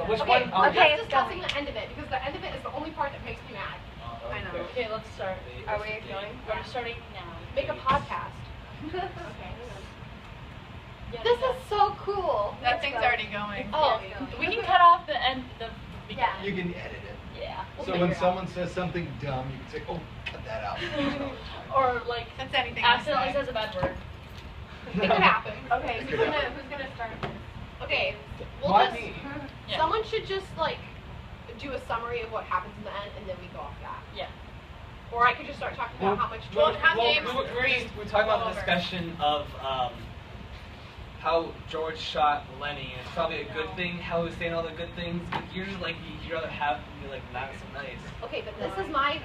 Which one? Oh, Okay, just discussing the end of it, because the end of it is the only part that makes me mad. I know. Okay, let's start. Are we going? We're starting now. Make a podcast. Okay. This is so cool. That thing's already going. Oh, We can cut off the end. yeah. You can edit it. Yeah. So when someone says something dumb, you can say, "Oh, cut that out." Or like That's anything. accidentally says a bad word. It could happen. Okay, who's gonna start this? Okay, we'll Why just. me? Yeah. Someone should just like do a summary of what happens in the end, and then we go off that. Yeah. Or I could just start talking about how much. Well, George have has James games. We're talking about the discussion of how George shot Lenny, and it's probably a good thing how he was saying all the good things, but you're just like, you'd rather have him be like not so nice. Okay, but this is my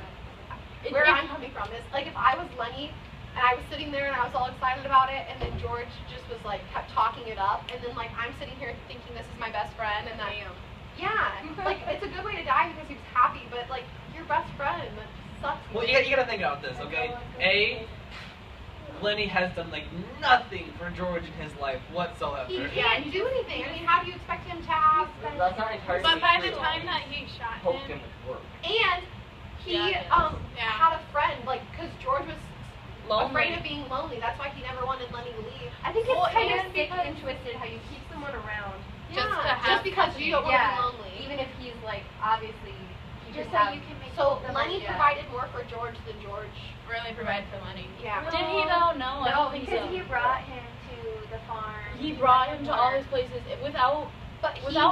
where I'm coming from is like if I was Lenny and I was sitting there and I was all excited about it, and then George just was like kept talking it up, and then like I'm sitting here thinking this is my best friend, and then like it's a good way to die because he was happy, but like your best friend, that just sucks. Well, you gotta think about this, okay? Lenny has done like nothing for George in his life whatsoever. He can't do anything. I mean, how do you expect him to have? That's not entirely But by the true. time that he shot Poked him, him with work. And he had a friend, like, because George was afraid of being lonely. That's why he never wanted Lenny to leave. I think it's kind of sick because and twisted how you keep someone around. just because you don't want to be lonely. Even if he's like obviously he Just just so have. you can make so Lenny provided more for George than George. really provide for Lenny. Yeah. Did he though? No, I don't think because so. he brought him to the farm. He brought him to all his places. Without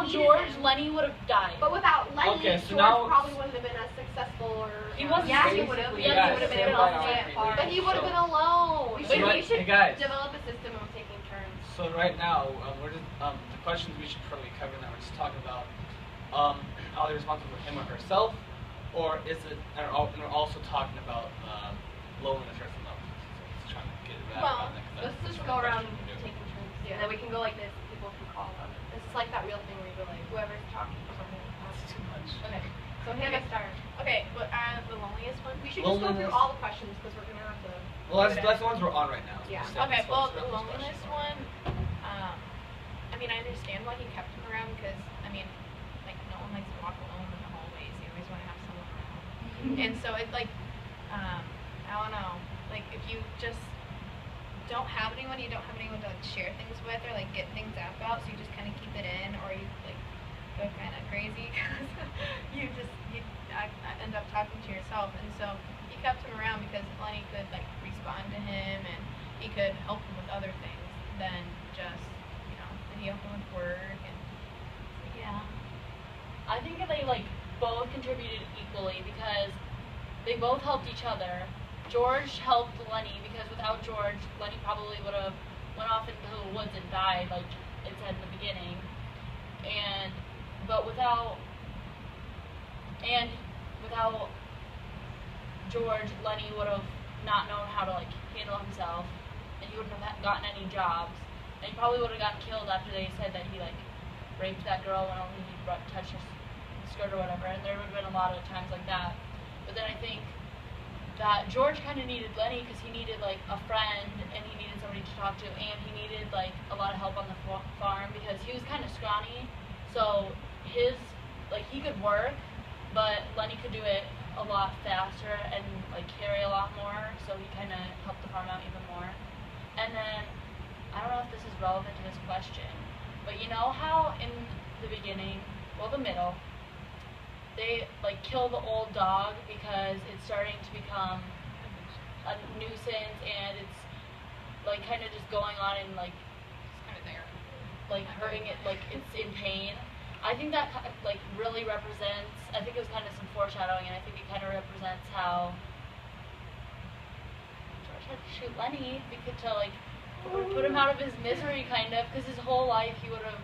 George, Lenny would have died. But without Lenny, Okay, so George now- probably wouldn't have been as successful or. He wasn't. Yeah, he would have. Yeah, he would have been able to stay at farm. But he would have been alone. We So should, right- we should hey guys. develop a system of taking turns. So right now, we're just the questions we should probably cover now. We're just talking about are they responsible for him or herself, or is it? And we're also talking about loneliness or something else. So just trying to get it back Well, on that, 'cause let's that's just one go of the around questions we do. taking turns. Yeah. And then we can go like this. People can call on it. This is like that real thing where you go like, Whoever's talking or something. That's too much. Okay. So Hannah start. Okay, but the loneliest one? we should just go through Loneliness. all the questions because we're gonna have to. Well, that's the ones we're on right now. So Yeah. just say Okay, this well, one's the this loneliness question. one, I mean, I understand why he kept him around because, I mean, like, no one likes to walk alone in the hallways. You always want to have someone around. And so it's like, I don't know, like, if you just don't have anyone, you don't have anyone to, like, share things with or, like, get things out about, so you just kind of keep it in or you, like, go kind of crazy because you end up talking to yourself. And so he kept him around because Lenny could, like, respond to him and he could help him with other things than just, you know, and he helped him with work and Yeah. I think that they like both contributed equally because they both helped each other. George helped Lenny because without George, Lenny probably would have went off into the woods and died, like it said in the beginning. But without George, Lenny would have not known how to like handle himself, and he wouldn't have gotten any jobs, and he probably would have gotten killed after they said that he like raped that girl when only he touched her skirt or whatever, and there would have been a lot of times like that. But then I think that George kind of needed Lenny because he needed like a friend and he needed somebody to talk to, and he needed like a lot of help on the farm because he was kind of scrawny, so he could work, but Lenny could do it a lot faster and like carry a lot more, so he kind of helped the farm out even more. And then I don't know if this is relevant to this question, but you know how in the beginning, well, the middle, they like kill the old dog because it's starting to become a nuisance and it's like kind of just going on and like it's kind of there. like hurting it, like it's in pain. I think that like really represents, I think it was kind of some foreshadowing, and I think it kind of represents how George had to shoot Lenny because to like put him out of his misery kind of, because his whole life he would have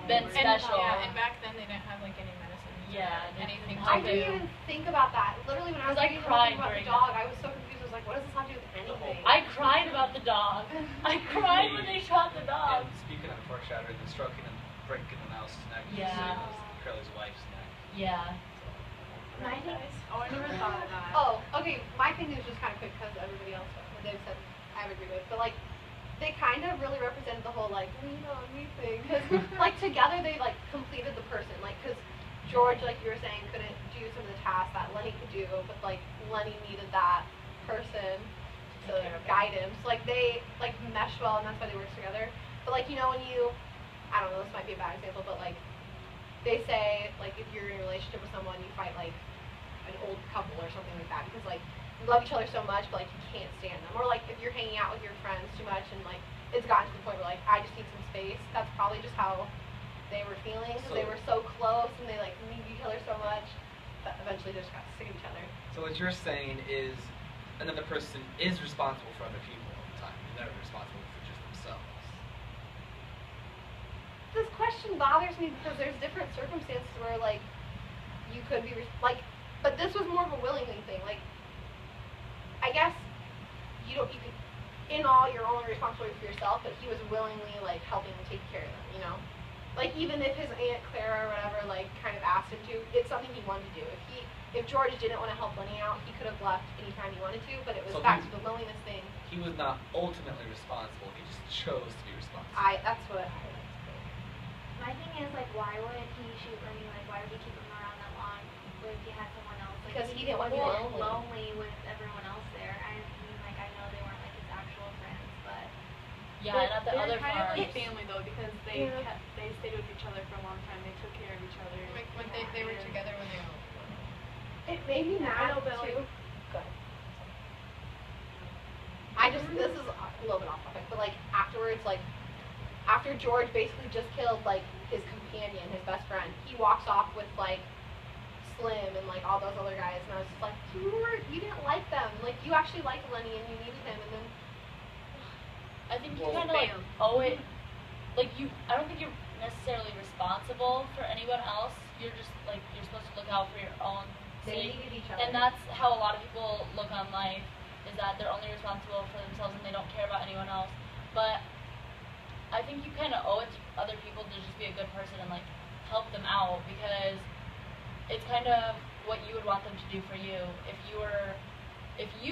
been special. And back then they didn't have like any medicine. Yeah, anything. I didn't even think about that. Literally, when I was reading about the dog, I was so confused. I was like, what does this have to do with anything? I cried about the dog. I cried when they shot the dog. And speaking of foreshadowing, the stroking and breaking the mouse's neck. Yeah. Curly's wife's neck. Yeah. I think. Oh, I never thought of that. Oh, okay. My thing is just kind of quick because everybody else, what they said, I would agree with. But like, they kind of really represented the whole like lean on me thing, because like together they like completed the person, like because George, like you were saying, couldn't do some of the tasks that Lenny could do, but like Lenny needed that person to guide him. So like they like meshed well, and that's why they worked together. But like when you, I don't know, this might be a bad example, but like they say like if you're in a relationship with someone, you fight like an old couple or something like that, because like you love each other so much, but like you can't stand them. Or like if you're hanging out with your friends too much, and like it's gotten to the point where like I just need some space. That's probably just how they were feeling, because they were so close and they like needed each other so much that eventually they just got sick of each other. So what you're saying is another person is responsible for other people all the time. They're never responsible for just themselves. This question bothers me because there's different circumstances where like you could be but this was more of a willingly thing. Like I guess you could, in all, you're only responsible for yourself, but he was willingly like helping to take care of them, Like even if his Aunt Clara or whatever like kind of asked him to, it's something he wanted to do. If George didn't want to help Lenny out, he could have left anytime he wanted to, but it was back to the willingness thing. He was not ultimately responsible, he just chose to be responsible. That's what I like to think. My thing is, like, why would he shoot Lenny? Like, why would he keep him around that long if he had someone else? Like, Because he didn't want to be lonely with everyone else there. I mean, like, I know they weren't, like, his actual friends, but... Yeah, and at the other They're kind of part, like family, though, because they stayed with each other for a long time. They took care of each other. Like when they were together when they were. It made me mad I know, but, too. like- Go ahead. This is a little bit off topic, but like afterwards, like after George basically just killed like his companion, his best friend, he walks off with like Slim and like all those other guys, and I was just like, you didn't like them, like you actually liked Lenny and you needed him, and then I think you kind of like owe it. Like I don't think you're necessarily responsible for anyone else. You're just like you're supposed to look out for your own they sake. needed each other. And that's how a lot of people look on life, is that they're only responsible for themselves and they don't care about anyone else. But I think you kind of owe it to other people to just be a good person and like help them out, because it's kind of what you would want them to do for you. If you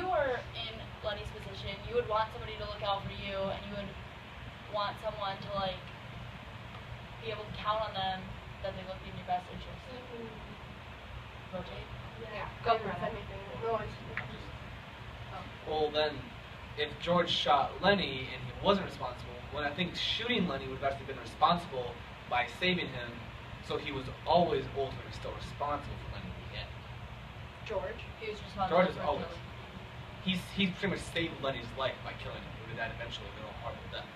were in Lenny's position, you would want somebody to look out for you, and you would want someone to like be able to count on them that they look in your best interest. Rotate. yeah, go for anything. Well then, if George shot Lenny and he wasn't responsible, well I think shooting Lenny would have actually been responsible by saving him, so he was always ultimately still responsible for Lenny in the end. George. He was responsible. George is for always. killing. He's pretty much saved Lenny's life by killing him. Who did that eventually go horrible death.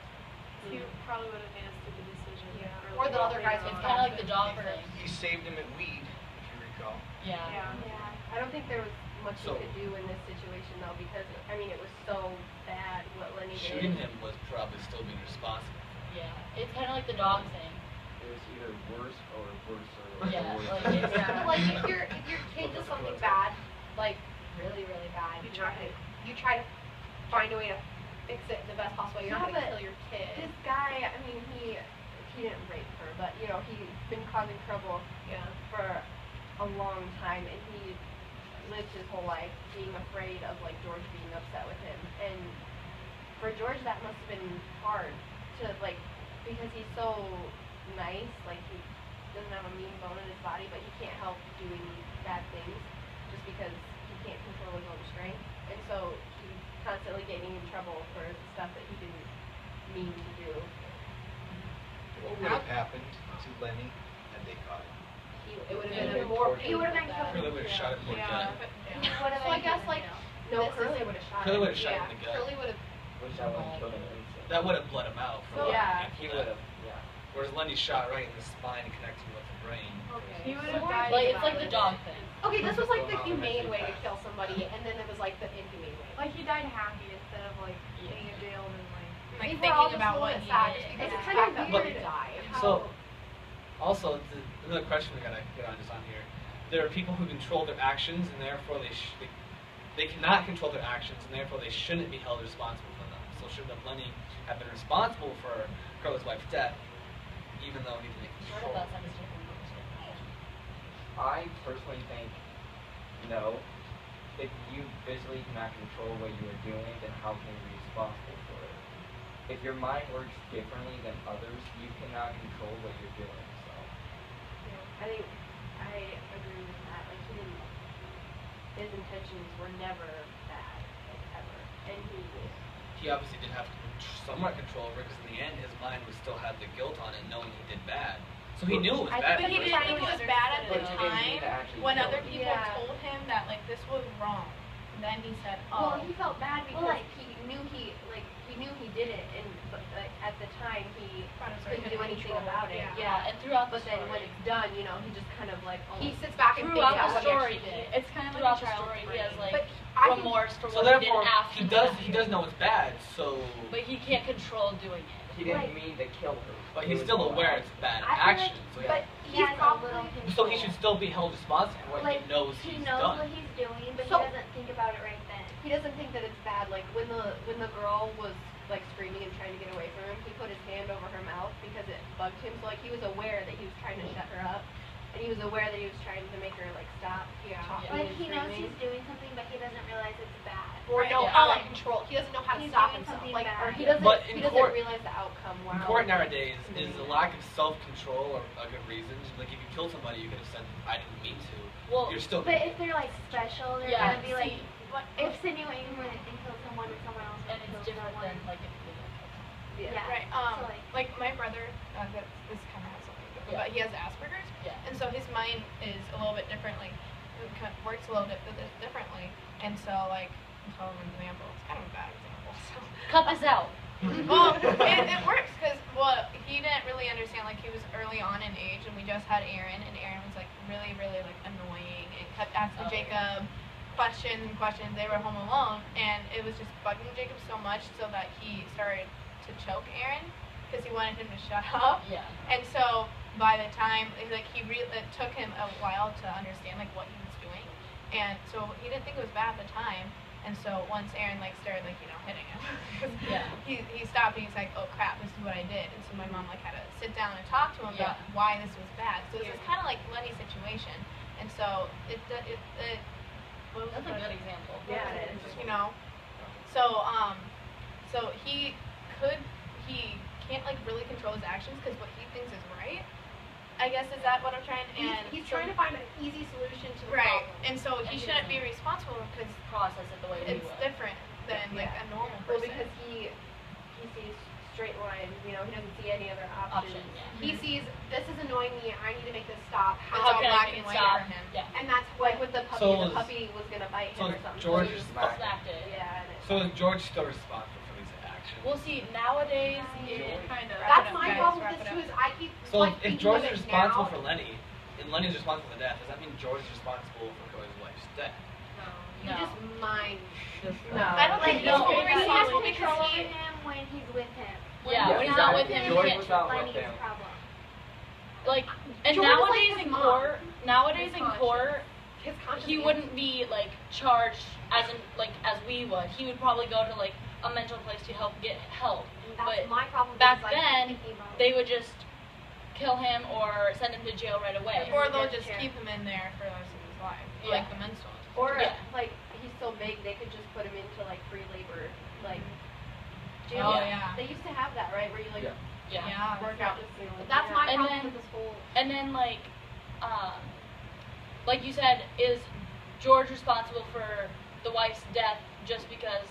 He probably would have made a stupid decision. Yeah. Or the other guys It's would kind of like the dog thing. He saved him at weed, if you recall. Yeah. Yeah, I don't think there was much So- he could do in this situation though, because I mean it was so bad what Lenny did. Shooting him was probably still being responsible. Yeah. It's kind of like the dog thing. It was either worse or worse or Yeah, worse. like it's But, like if your kid does something bad, like really really bad, you try to find a way to fix it in the best possible way. You're not Yeah, gonna but kill your kid. This guy, I mean he didn't rape her, but you know he's been causing trouble for a long time, and he lived his whole life being afraid of like George being upset with him, and for George that must have been hard to like, because he's so nice, like he doesn't have a mean bone in his body, but he can't help doing bad things just because he can't control his own strength, and so he's constantly getting in trouble for stuff that he didn't mean to do. What would have happened to Lenny had they caught him? It would Yeah. have been more. He would have been killed. Curly would have shot him in the gun. So I guess like No, this Curly is- would have shot Curly him. would have shot yeah, him in the gun. Curly would have. Which I would have killed him instantly. That would have bled him out. For So, life yeah. after He that. would have, yeah. Whereas Lenny shot right in the spine and connecting with the brain. He would have died. Like it's like the dog thing. Okay, this was like the humane way to kill somebody, and then it was like the inhumane way. Like he died happy instead of like being in jail and like We're all thinking just about a what little he sad did. just because It's of the kind of fact that weird. Lenny died. So, also, another question we gotta get on just on here. There are people who control their actions, and therefore they cannot control their actions, and therefore they shouldn't be held responsible for them. So shouldn't have Lenny have been responsible for Carla's wife's death, even though he didn't Part of control that it? sounds different. I personally think no. If you visually cannot control what you are doing, then how can you be responsible for it? if your mind works differently than others, you cannot control what you're doing. So. Yeah, I think I agree with that. Like his intentions were never bad, like ever, and He obviously did have somewhat control over it because in the end, his mind was still had the guilt on it, knowing he did bad. So he knew it was bad. But he didn't think it was bad at the But you didn't time. mean to actually When kill other him. people Yeah. told him that like this was wrong, then he said, well, "Oh, he felt bad because Well, like- he knew he did it, and but like at the time he Thought it was couldn't like do in anything control, about it. yeah. And throughout the But then when story, it's done, you know, he just kind of like He sits back and thinks throughout about the what he story, actually did. it's kind of throughout like a the child's story, he brain." has like But I think- remorse for So what he did therefore, after he the does fact. know it's bad. So, But he can't control doing it. He didn't Like- mean to kill her. but It he's was still more aware like- it's bad I feel action. like- So, But yeah. He he's has a probably little So control. he should still be held responsible for what Like, he knows he he's knows done. what he's doing, but So- he doesn't think about it right then. he doesn't think that it's bad. Like when the girl was like screaming and trying to get away from him, he put his hand over her mouth because it bugged him. So like he was aware that he was trying to shut her up, and he was aware that he was trying to make her like stop talking Like and he knows screaming. he's doing something, but he doesn't realize it's bad. Or Right, know yeah. how to control. He doesn't know how to He's stop doing himself. something Like, Or bad. he doesn't. But he in doesn't court- realize the outcome. In Wow. court nowadays, is a lack of self-control or a good reason. Like if you kill somebody, you could have said, "I didn't mean to." Well, You're still. But if they're like special, they're yeah, gonna be like see, insinuating where they can kill someone and someone else and can it's kill different someone. than like if they don't kill someone. Yeah. Yeah. Right. So, Like my brother, this kind of has something to do with it, Yeah. but he has Asperger's, Yeah. and so his mind is a little bit differently, it kind of works a little bit differently, and so like, I'll tell him an example. It's kind of a bad example. So. Cut this out. Well, it works because he didn't really understand. Like he was early on in age, and we just had Aaron, and Aaron was like really like annoying and kept asking Oh, yeah. Jacob questions and questions. They were home alone, and it was just bugging Jacob so much so that he started to choke Aaron because he wanted him to shut up. Yeah. And so by the time it took him a while to understand like what he was doing, and so he didn't think it was bad at the time. And so once Aaron like started like hitting him, Yeah. he stopped and he's like, oh crap, this is what I did. And so my mom like had to sit down and talk to him Yeah. about why this was bad. So it's kind of like Lenny's situation. And so That's a good example. Yeah, it is. you know. So he can't like really control his actions because what he thinks is right. I guess is that what I'm trying He's trying to find an easy solution to the right. problem. And so he shouldn't be responsible because Process it the way we it's would. different than like a normal Well, person. because he sees straight lines. You know, he doesn't see any other options. Option, yeah. He sees this is annoying me. I need to make this stop. It's How all can black I and make white it stop? for him. Yeah. And that's Like what with the puppy, So the is- puppy was gonna bite so him or something. George he is was- Smacked Smacked it. Yeah. And So is George still responsible for these actions? Well, see, nowadays, Kind of. That's my problem with this too. Is I keep So like if thinking George of is it responsible now. for Lenny, and Lenny's responsible for death, does that mean George is responsible for his wife's death? You No. just mind. No. I don't think Like, he's no, fully he has responsible control because over he. him when he's with him. Yeah, when he's not with him, he George can't. was not with Lenny's him. problem. Like, and George is like nowadays his in mom. court, nowadays His in conscience. court, His conscience. he wouldn't be like charged as in like as we would. He would probably go to like a mental place to get help. That's But my problem. back because, like, then, thinking about it. they would just kill him or send him to jail right away. Or they'll Yeah. just keep him in there for the rest of his life, Yeah. like the mental. Or Yeah. like he's so big, they could just put him into like free labor, like Oh jail. yeah. They used to have that, right? Where you like Yeah. Yeah. Yeah. work out this. You know, That's my And problem then- with this whole. And then like you said, is George responsible for the wife's death just because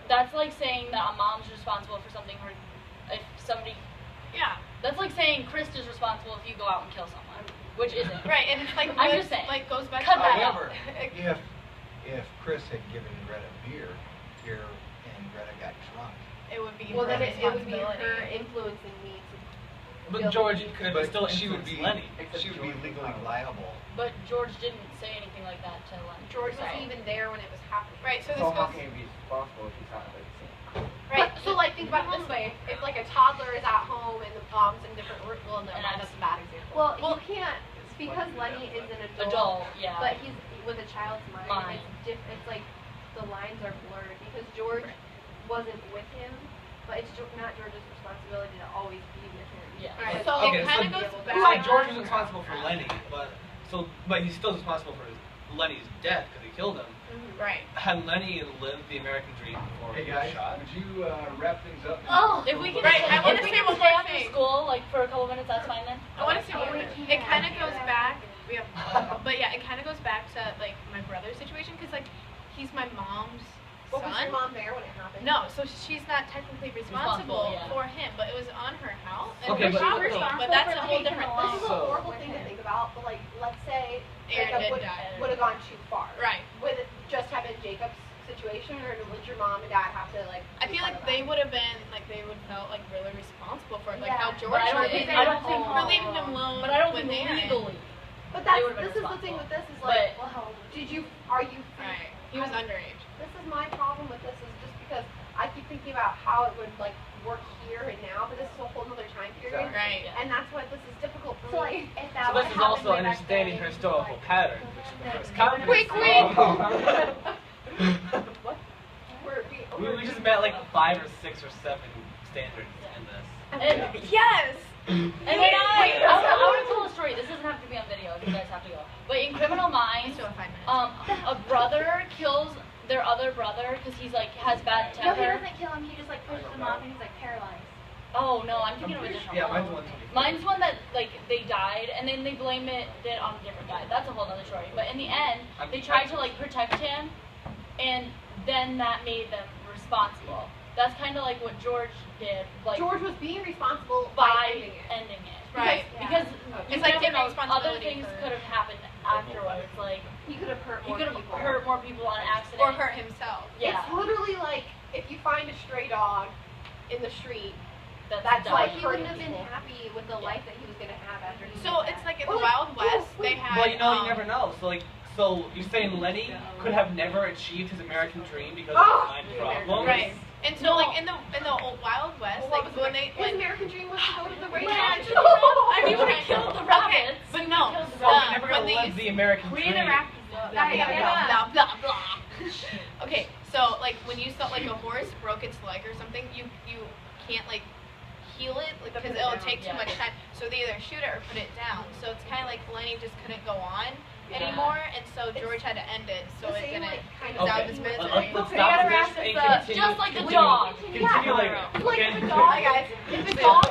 that's like saying that a mom's responsible for something or if somebody Yeah. that's like saying Chris is responsible if you go out and kill someone, which isn't. Right, and it's like I'm what- just saying. like goes back Cut to that that. However, if Chris had given Greta beer here and Greta got drunk, it would be well, her then it would be responsibility. her influencing me to. But Bill- George could but still she would influence be Lenny. she would be legally liable. But George didn't say anything like that to Lenny. George Right. wasn't even there when it was happening. Right, so this So how goes can he be responsible if he's not at the scene? right. But, so like think about it this way: if like a toddler is at home and the mom's in different work, well, never mind, that's a bad example. Well, you can't because Lenny is an Adult, yeah. but he's with a child's mind. Mind. It's like the lines are blurred because George wasn't with him, but it's not George's responsibility to always be with him. Yeah. Right, so Okay, it kind of so- goes So back. George is responsible for Lenny, but he's still responsible for Lenny's death because he killed him. Right. Had Lenny lived the American dream before Hey he was guys, shot? would you wrap things up? Oh, if we can Right, I wanna if we say can one stay more after thing. school, like for a couple minutes, that's fine then. I want to say Oh, one we thing. can't. It kind of goes back. We have, but yeah, it kind of goes back to like my brother's situation because like he's my mom's Well, was your son. mom there when it happened? No, so she's not technically responsible Responsible, yeah. for him, but it was on her house. And Okay, we're but- probably- okay. but that's a for whole taking different along. This is a So- horrible thing to think about, but like, let's say Aaron Jacob did die. would have gone too far. Right. With it just having Jacob's situation, or would your mom and dad have to like? I be feel part like of they that? would have been like they would felt like really responsible for it, like how Yeah. George But I don't did. think- I don't think- for leaving him alone. But I don't with think Aaron. legally. But they that's would've been this is the thing with this is But- like, Well, how old was did you are you? Right. He was underage. This is my problem with this is just because I keep thinking about how it would like work here and now, but this is a whole other time period, Right. and that's why this is difficult for So like, me. if that So would this is happen also way back understanding then, historical like, patterns, which is the then first they wouldn't conference. What? We just met like 5 or 6 or 7 standards in this. And, Yes. and then I want to tell a story. This doesn't have to be on video. You guys have to go. But in Criminal Minds, Still have 5 minutes. a brother kills their other brother because he's like has bad No, he temper. doesn't kill him. He just like pushes him off, and he's like paralyzed. Oh no, I'm thinking of a different Yeah, one. mine's 124. Mine's one that like they died and then they blame it on a different guy. That's a whole other story. But in the end, they tried to like protect him, and then that made them responsible. That's kind of like what George did. Like George was being responsible by ending it. ending it. Right. Because It's you like never taking know, other responsibility things for- could have happened afterwards. Like He could have hurt you more could have people. hurt more people on accident. Or hurt himself. Yeah. It's literally like if you find a stray dog in the street, That's that's like He hurting wouldn't have been people. happy with the life that he was gonna have after he So did it's that. like in the Well, like, Wild West, they had. Well, you know, you never know. So you're saying Lenny could have never achieved his American dream because of Oh! mind problems? Right. And so No. like in the old Wild West, Well, like when they his like. American dream was to go to the Rabbits. racetrack. I mean, We would've killed the rabbits. But no. We killed the Well, rabbits. you're never when gonna they live used- the American We dream. interact. Blah, blah, blah. Okay, so like when you saw like a horse broke its leg or something, you can't like heal it because Put it it'll down. take too Yeah. much time. So they either shoot it or put it down. So it's kind of like Lenny just couldn't go on anymore, and so George had to end it so The it same, didn't. like, kind It's of out Okay. of his thing with- misery. Let's Okay, stop gotta this wrap and this up. continue. Just like the continue- dog. Continue later. Like Okay? the dog, guys. If the dog